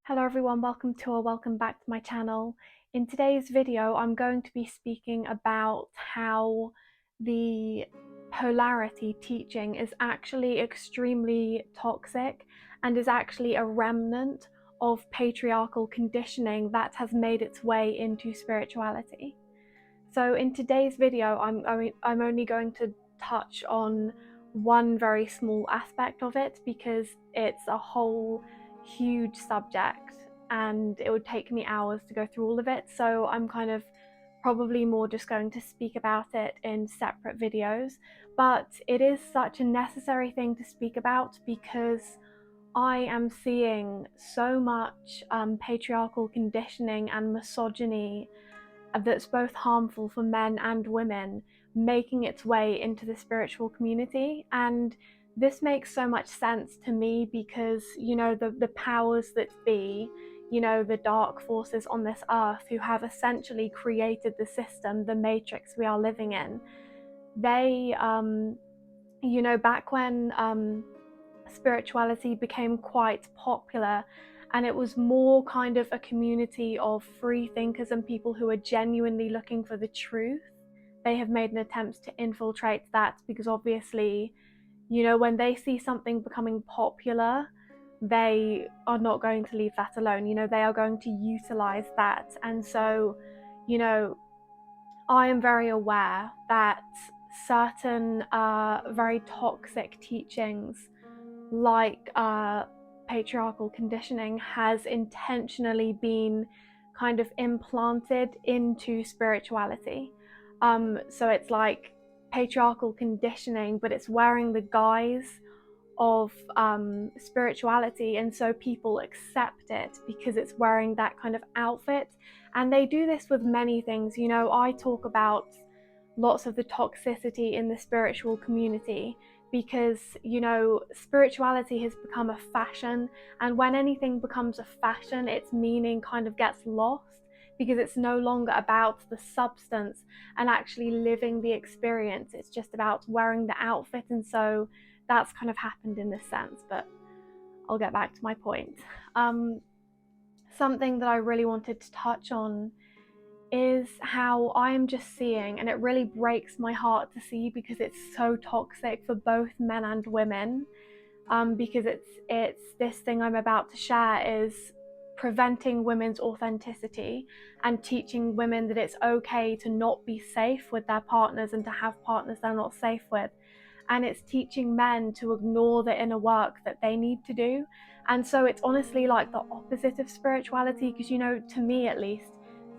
Hello everyone, welcome back to my channel. In today's video, I'm going to be speaking about how the polarity teaching is actually extremely toxic and is actually a remnant of patriarchal conditioning that has made its way into spirituality. So in today's video, I'm only going to touch on one very small aspect of it because it's a whole huge subject and it would take me hours to go through all of it. So I'm kind of probably more just going to speak about it in separate videos. But it is such a necessary thing to speak about because I am seeing so much patriarchal conditioning and misogyny that's both harmful for men and women making its way into the spiritual community. And this makes so much sense to me because, the powers that be, the dark forces on this earth who have essentially created the system, the matrix we are living in, they, back when spirituality became quite popular and it was more kind of a community of free thinkers and people who are genuinely looking for the truth, they have made an attempt to infiltrate that because obviously, when they see something becoming popular, they are not going to leave that alone. They are going to utilize that. And so, I am very aware that certain very toxic teachings like patriarchal conditioning has intentionally been kind of implanted into spirituality. So it's like patriarchal conditioning, but it's wearing the guise of spirituality, and so people accept it because it's wearing that kind of outfit. And they do this with many things. I talk about lots of the toxicity in the spiritual community because, spirituality has become a fashion, and when anything becomes a fashion, its meaning kind of gets lost because it's no longer about the substance and actually living the experience. It's just about wearing the outfit. And so that's kind of happened in this sense, but I'll get back to my point. Something that I really wanted to touch on is how I am just seeing, and it really breaks my heart to see because it's so toxic for both men and women, because it's this thing I'm about to share is preventing women's authenticity and teaching women that it's okay to not be safe with their partners and to have partners they're not safe with. And it's teaching men to ignore the inner work that they need to do. And so it's honestly like the opposite of spirituality because, to me at least,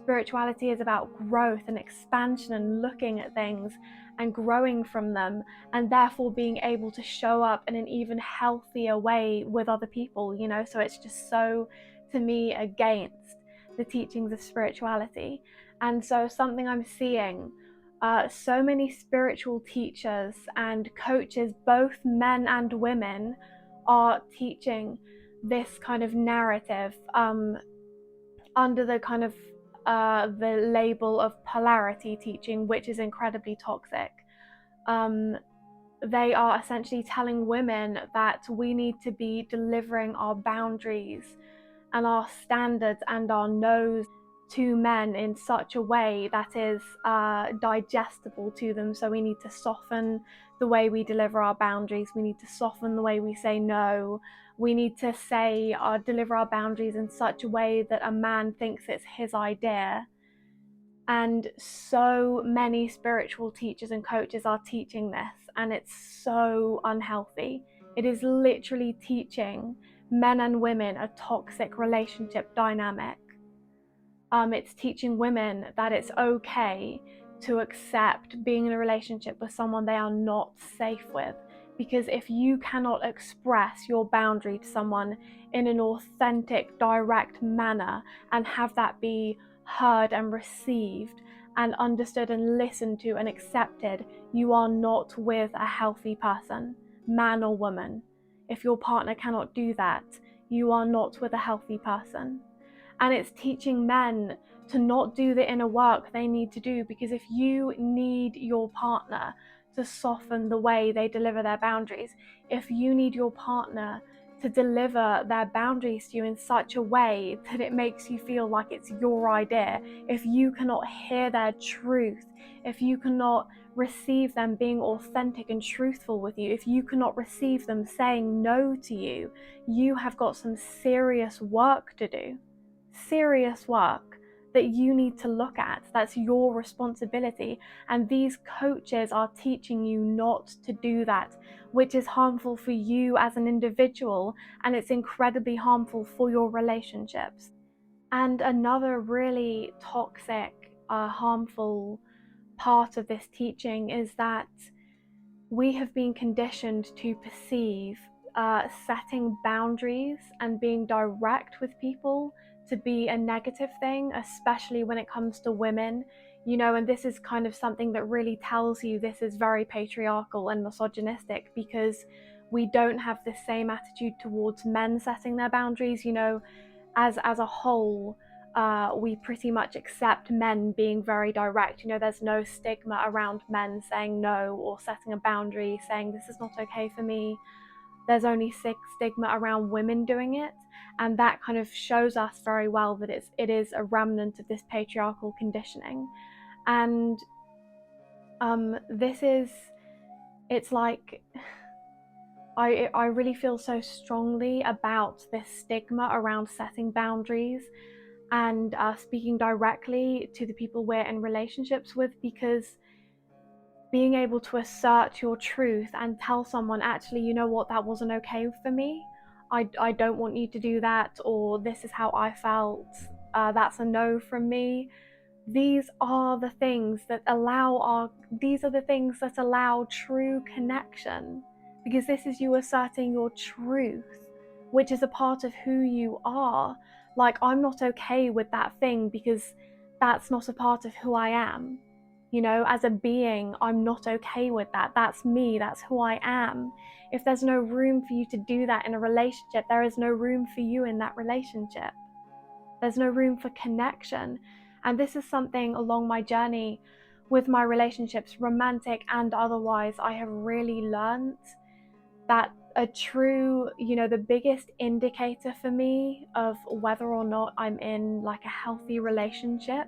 spirituality is about growth and expansion and looking at things and growing from them, and therefore being able to show up in an even healthier way with other people, so it's just so, to me, against the teachings of spirituality. And so something I'm seeing, so many spiritual teachers and coaches, both men and women, are teaching this kind of narrative under the kind of the label of polarity teaching, which is incredibly toxic. They are essentially telling women that we need to be delivering our boundaries and our standards and our no's to men in such a way that is digestible to them. So we need to soften the way we deliver our boundaries. We need to soften the way we say no. We need to say deliver our boundaries in such a way that a man thinks it's his idea. And so many spiritual teachers and coaches are teaching this, and it's so unhealthy. It is literally teaching men and women a toxic relationship dynamic. It's teaching women that it's okay to accept being in a relationship with someone they are not safe with. Because if you cannot express your boundary to someone in an authentic, direct manner and have that be heard and received and understood and listened to and accepted, you are not with a healthy person, man or woman. If your partner cannot do that, you are not with a healthy person. And it's teaching men to not do the inner work they need to do, because if you need your partner to soften the way they deliver their boundaries, if you need your partner to deliver their boundaries to you in such a way that it makes you feel like it's your idea, if you cannot hear their truth, if you cannot receive them being authentic and truthful with you, if you cannot receive them saying no to you, you have got some serious work to do. Serious work that you need to look at. That's your responsibility. And these coaches are teaching you not to do that, which is harmful for you as an individual, and it's incredibly harmful for your relationships. And another really toxic, harmful part of this teaching is that we have been conditioned to perceive setting boundaries and being direct with people to be a negative thing, especially when it comes to women. And this is kind of something that really tells you this is very patriarchal and misogynistic, because we don't have the same attitude towards men setting their boundaries. As a whole, we pretty much accept men being very direct. There's no stigma around men saying no or setting a boundary, saying this is not okay for me. There's only stigma around women doing it, and that kind of shows us very well that it is a remnant of this patriarchal conditioning. And it's like, I really feel so strongly about this stigma around setting boundaries and speaking directly to the people we're in relationships with, because being able to assert your truth and tell someone, actually, you know what, that wasn't okay for me, I don't want you to do that, or this is how I felt, that's a no from me. These are the things that allow true connection, because this is you asserting your truth, which is a part of who you are. Like, I'm not okay with that thing because that's not a part of who I am. As a being, I'm not okay with that. That's me, that's who I am. If there's no room for you to do that in a relationship, there is no room for you in that relationship. There's no room for connection. And this is something along my journey with my relationships, romantic and otherwise, I have really learned that the biggest indicator for me of whether or not I'm in like a healthy relationship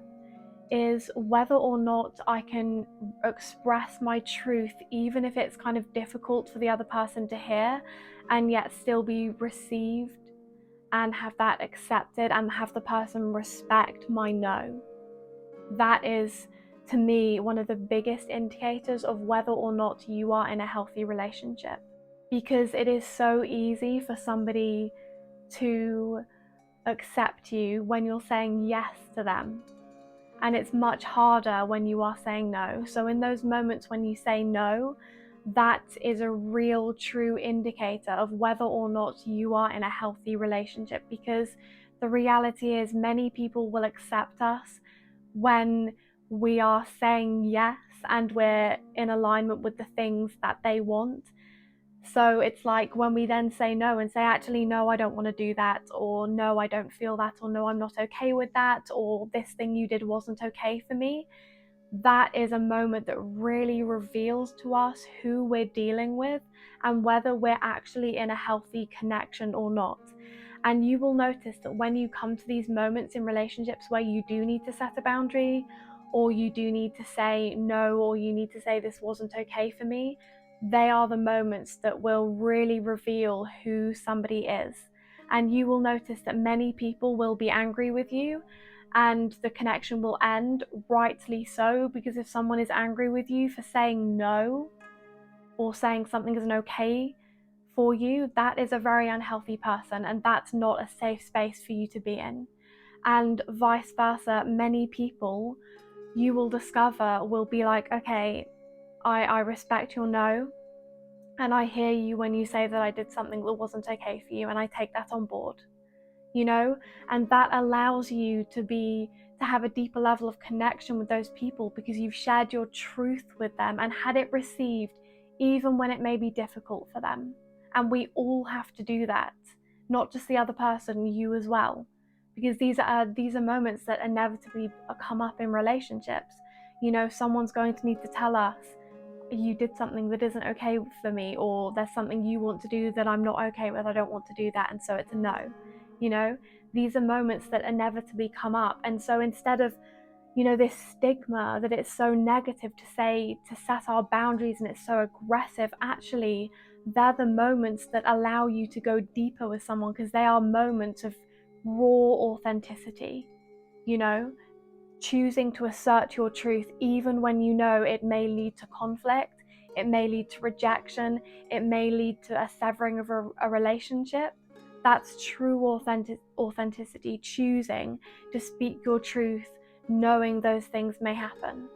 is whether or not I can express my truth, even if it's kind of difficult for the other person to hear, and yet still be received and have that accepted and have the person respect my no. That is, to me, one of the biggest indicators of whether or not you are in a healthy relationship. Because it is so easy for somebody to accept you when you're saying yes to them. And it's much harder when you are saying no. So in those moments when you say no, that is a real true indicator of whether or not you are in a healthy relationship, because the reality is many people will accept us when we are saying yes and we're in alignment with the things that they want. So it's like when we then say no and say, actually, no, I don't want to do that, or no, I don't feel that, or no, I'm not okay with that, or this thing you did wasn't okay for me. That is a moment that really reveals to us who we're dealing with and whether we're actually in a healthy connection or not. And you will notice that when you come to these moments in relationships where you do need to set a boundary, or you do need to say no, or you need to say this wasn't okay for me, they are the moments that will really reveal who somebody is. And you will notice that many people will be angry with you and the connection will end, rightly so, because if someone is angry with you for saying no or saying something isn't okay for you, that is a very unhealthy person, and that's not a safe space for you to be in. And vice versa, many people you will discover will be like, okay, I respect your no, and I hear you when you say that I did something that wasn't okay for you, and I take that on board, and that allows you to have a deeper level of connection with those people, because you've shared your truth with them and had it received, even when it may be difficult for them. And we all have to do that, not just the other person, you as well, because these are moments that inevitably come up in relationships. Someone's going to need to tell us, you did something that isn't okay for me, or there's something you want to do that I'm not okay with. I don't want to do that, and so it's a no. You know, these are moments that inevitably come up. And so instead of, this stigma that it's so negative to say, to set our boundaries and it's so aggressive, actually, they're the moments that allow you to go deeper with someone, because they are moments of raw authenticity, choosing to assert your truth even when you know it may lead to conflict, it may lead to rejection, it may lead to a severing of a relationship. That's true authenticity, choosing to speak your truth, knowing those things may happen.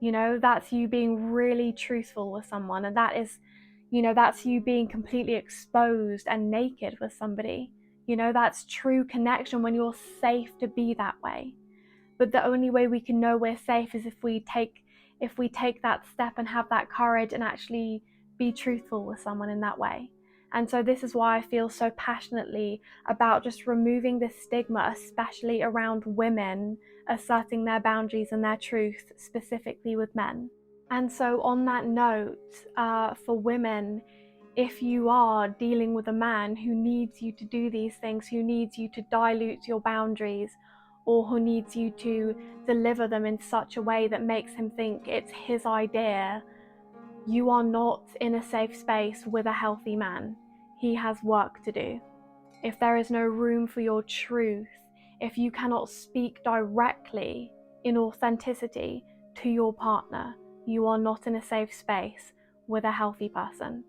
That's you being really truthful with someone, and that's you being completely exposed and naked with somebody. That's true connection, when you're safe to be that way. But the only way we can know we're safe is if we take that step and have that courage and actually be truthful with someone in that way. And so this is why I feel so passionately about just removing this stigma, especially around women asserting their boundaries and their truth, specifically with men. And so on that note, for women, if you are dealing with a man who needs you to do these things, who needs you to dilute your boundaries, or who needs you to deliver them in such a way that makes him think it's his idea, you are not in a safe space with a healthy man. He has work to do. If there is no room for your truth, if you cannot speak directly in authenticity to your partner, you are not in a safe space with a healthy person.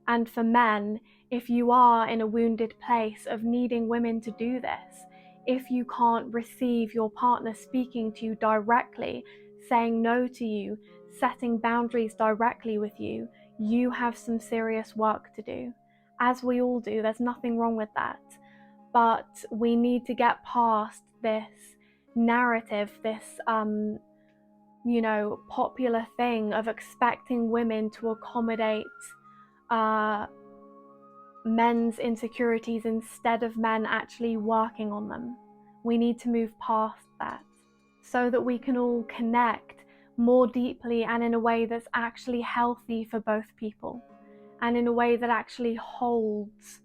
And for men, if you are in a wounded place of needing women to do this, if you can't receive your partner speaking to you directly, saying no to you, setting boundaries directly with you, you have some serious work to do. As we all do, there's nothing wrong with that. But we need to get past this narrative, this popular thing of expecting women to accommodate men's insecurities instead of men actually working on them. We need to move past that so that we can all connect more deeply and in a way that's actually healthy for both people, and in a way that actually holds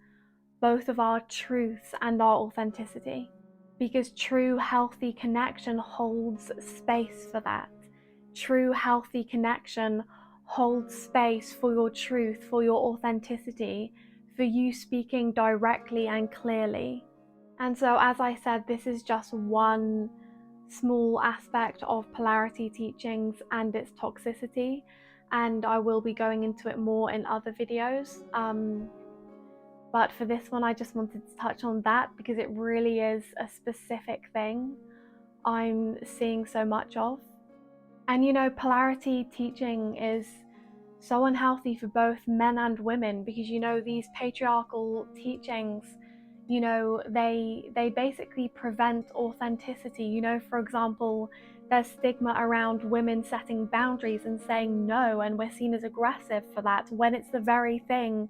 both of our truths and our authenticity. Because true healthy connection holds space for that. True healthy connection holds space for your truth, for your authenticity, for you speaking directly and clearly. And so, as I said, this is just one small aspect of polarity teachings and its toxicity, and I will be going into it more in other videos. But for this one, I just wanted to touch on that because it really is a specific thing I'm seeing so much of. And polarity teaching is so unhealthy for both men and women, because these patriarchal teachings, they basically prevent authenticity. For example, there's stigma around women setting boundaries and saying no, and we're seen as aggressive for that, when it's the very thing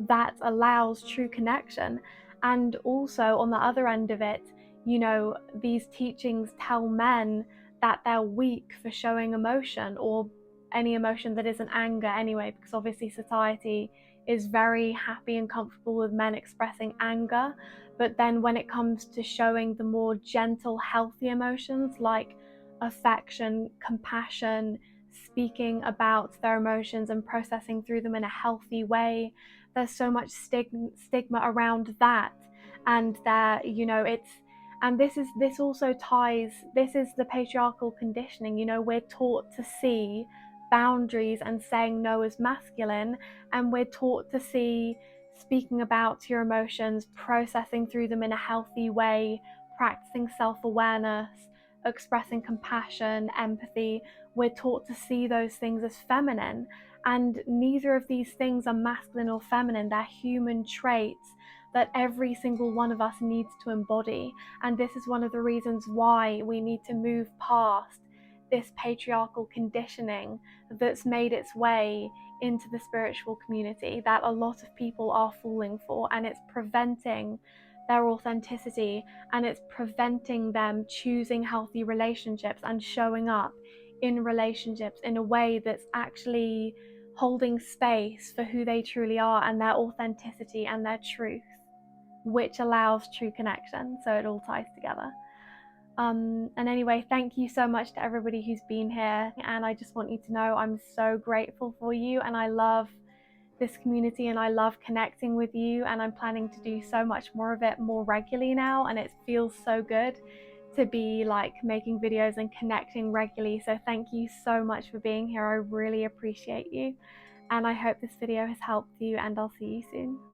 that allows true connection. And also on the other end of it, these teachings tell men that they're weak for showing emotion, or any emotion that isn't anger anyway, because obviously society is very happy and comfortable with men expressing anger. But then when it comes to showing the more gentle, healthy emotions like affection, compassion, speaking about their emotions and processing through them in a healthy way, there's so much stigma around that. And this also ties, this is the patriarchal conditioning. We're taught to see boundaries and saying no as masculine, and we're taught to see speaking about your emotions, processing through them in a healthy way, practicing self-awareness, expressing compassion, empathy. We're taught to see those things as feminine, and neither of these things are masculine or feminine. They're human traits that every single one of us needs to embody. And this is one of the reasons why we need to move past this patriarchal conditioning that's made its way into the spiritual community, that a lot of people are falling for, and it's preventing their authenticity, and it's preventing them choosing healthy relationships and showing up in relationships in a way that's actually holding space for who they truly are and their authenticity and their truth, which allows true connection. So it all ties together. And anyway, thank you so much to everybody who's been here, and I just want you to know I'm so grateful for you, and I love this community and I love connecting with you, and I'm planning to do so much more of it more regularly now, and it feels so good to be like making videos and connecting regularly. So thank you so much for being here. I really appreciate you, and I hope this video has helped you, and I'll see you soon.